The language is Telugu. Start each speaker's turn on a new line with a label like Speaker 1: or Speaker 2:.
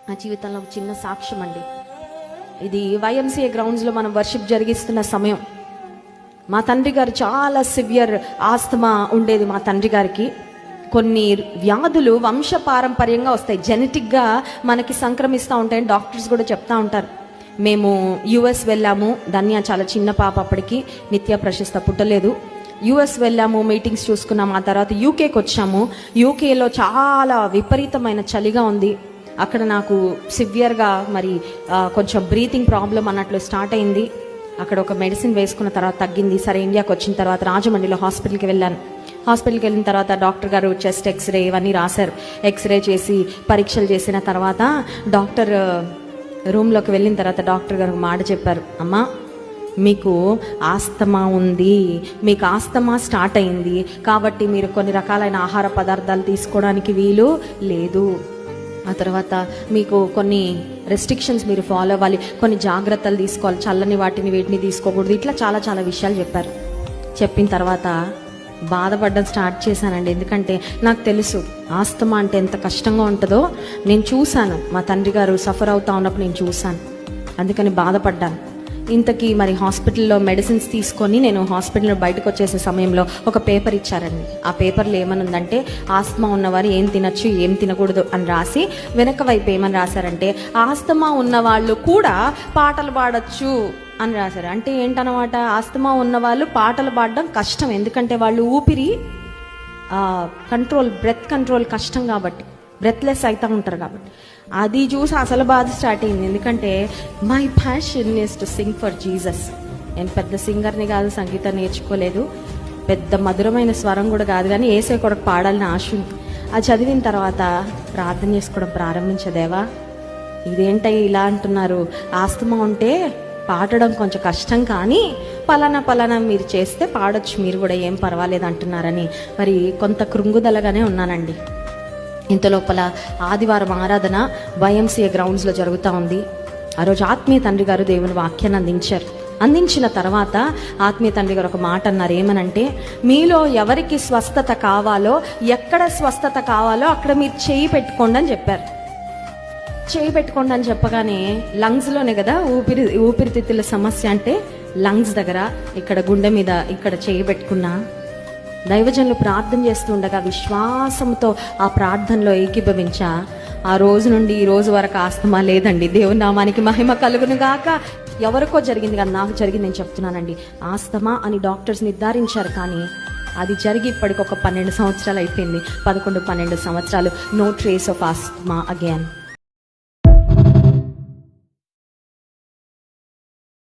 Speaker 1: నా జీవితంలో ఒక చిన్న సాక్ష్యం అండి. ఇది YMCA గ్రౌండ్స్లో మనం వర్షిప్ జరిగిస్తున్న సమయం. మా తండ్రి గారు చాలా సివియర్ ఆస్తమా ఉండేది. మా తండ్రి గారికి కొన్ని వ్యాధులు వంశపారంపర్యంగా వస్తాయి, జెనెటిక్గా మనకి సంక్రమిస్తూ ఉంటాయని డాక్టర్స్ కూడా చెప్తా ఉంటారు. మేము US వెళ్ళాము. ధన్య చాలా చిన్న పాప, అప్పటికి నిత్య ప్రశస్త పుట్టలేదు. US వెళ్ళాము, మీటింగ్స్ చూసుకున్నాము. ఆ తర్వాత UKకి వచ్చాము. UKలో చాలా విపరీతమైన చలిగా ఉంది. అక్కడ నాకు సివియర్గా మరి కొంచెం బ్రీతింగ్ ప్రాబ్లం అన్నట్లు స్టార్ట్ అయింది. అక్కడ ఒక మెడిసిన్ వేసుకున్న తర్వాత తగ్గింది. సరే, ఇండియాకి వచ్చిన తర్వాత రాజమండ్రిలో హాస్పిటల్కి వెళ్ళాను. హాస్పిటల్కి వెళ్ళిన తర్వాత డాక్టర్ గారు చెస్ట్ ఎక్స్రే ఇవన్నీ రాశారు. ఎక్స్రే చేసి పరీక్షలు చేసిన తర్వాత డాక్టర్ రూమ్లోకి వెళ్ళిన తర్వాత డాక్టర్ గారు మాట చెప్పారు, అమ్మా మీకు ఆస్తమా ఉంది, మీకు ఆస్తమా స్టార్ట్ అయింది, కాబట్టి మీరు కొన్ని రకాలైన ఆహార పదార్థాలు తీసుకోవడానికి వీలు లేదు. ఆ తర్వాత మీకు కొన్ని రెస్ట్రిక్షన్స్ మీరు ఫాలో అవ్వాలి, కొన్ని జాగ్రత్తలు తీసుకోవాలి, చల్లని వాటిని వీటిని తీసుకోకూడదు, ఇట్లా చాలా చాలా విషయాలు చెప్పారు. చెప్పిన తర్వాత బాధపడడం స్టార్ట్ చేశానండి. ఎందుకంటే నాకు తెలుసు ఆస్తమా అంటే ఎంత కష్టంగా ఉంటుందో. నేను చూశాను, మా తండ్రి గారు సఫర్ అవుతా ఉన్నప్పుడు నేను చూశాను. అందుకని బాధపడ్డాను. ఇంతకీ మరి హాస్పిటల్లో మెడిసిన్స్ తీసుకొని నేను హాస్పిటల్లో బయటకు వచ్చేసే సమయంలో ఒక పేపర్ ఇచ్చారండి. ఆ పేపర్లో ఏమనుందంటే ఆస్తమా ఉన్నవారు ఏం తినచ్చు ఏం తినకూడదు అని రాసి వెనక వైపు ఏమని రాశారంటే ఆస్తమా ఉన్నవాళ్ళు కూడా పాటలు పాడచ్చు అని రాశారు. అంటే ఏంటన్నమాట, ఆస్తమా ఉన్నవాళ్ళు పాటలు పాడడం కష్టం, ఎందుకంటే వాళ్ళు ఊపిరి బ్రెత్ కంట్రోల్ కష్టం కాబట్టి, బ్రెత్లెస్ అవుతూ ఉంటారు కాబట్టి. అది చూసి అసలు బాధ స్టార్ట్ అయింది. ఎందుకంటే my passion is to sing for Jesus. నేను పెద్ద సింగర్ని కాదు, సంగీతం నేర్చుకోలేదు, పెద్ద మధురమైన స్వరం కూడా కాదు, కానీ ఏసే కొరకు పాడాలని ఆశ ఉంది. అది చదివిన తర్వాత ప్రార్థన చేసుకోవడం ప్రారంభించదేవా, ఇదేంటై ఇలా అంటున్నారు, ఆస్తమా ఉంటే పాడడం కొంచెం కష్టం, కానీ పలానా మీరు చేస్తే పాడొచ్చు, మీరు కూడా ఏం పర్వాలేదు అంటున్నారని మరి కొంత కృంగుదలగానే ఉన్నానండి. ఇంత లోపల ఆదివారం ఆరాధన YMCA గ్రౌండ్స్లో జరుగుతూ ఉంది. ఆ రోజు ఆత్మీయ తండ్రి గారు దేవుని వాక్యాన్ని అందించిన తర్వాత ఆత్మీయ తండ్రి గారు ఒక మాట అన్నారు. ఏమనంటే, మీలో ఎవరికి స్వస్థత కావాలో, ఎక్కడ స్వస్థత కావాలో అక్కడ మీరు చేయి పెట్టుకోండి అని చెప్పారు. చేయి పెట్టుకోండి అని చెప్పగానే లంగ్స్లోనే కదా ఊపిరితిత్తుల సమస్య అంటే, లంగ్స్ దగ్గర ఇక్కడ గుండె మీద ఇక్కడ చేయి పెట్టుకున్నా. దైవజనులు ప్రార్థన చేస్తుండగా విశ్వాసంతో ఆ ప్రార్థనలో ఏకీభవించా. ఆ రోజు నుండి ఈ రోజు వరకు ఆస్తమా లేదండి. దేవుని నామానికి మహిమ కలుగును గాక. ఎవరికో జరిగింది కదా, నాకు జరిగింది నేను చెప్తున్నానండి. ఆస్తమా అని డాక్టర్స్ నిర్ధారించారు, కానీ అది జరిగి ఇప్పటికి ఒక 12 సంవత్సరాలు అయిపోయింది. 11-12 సంవత్సరాలు. No trace of asthma again.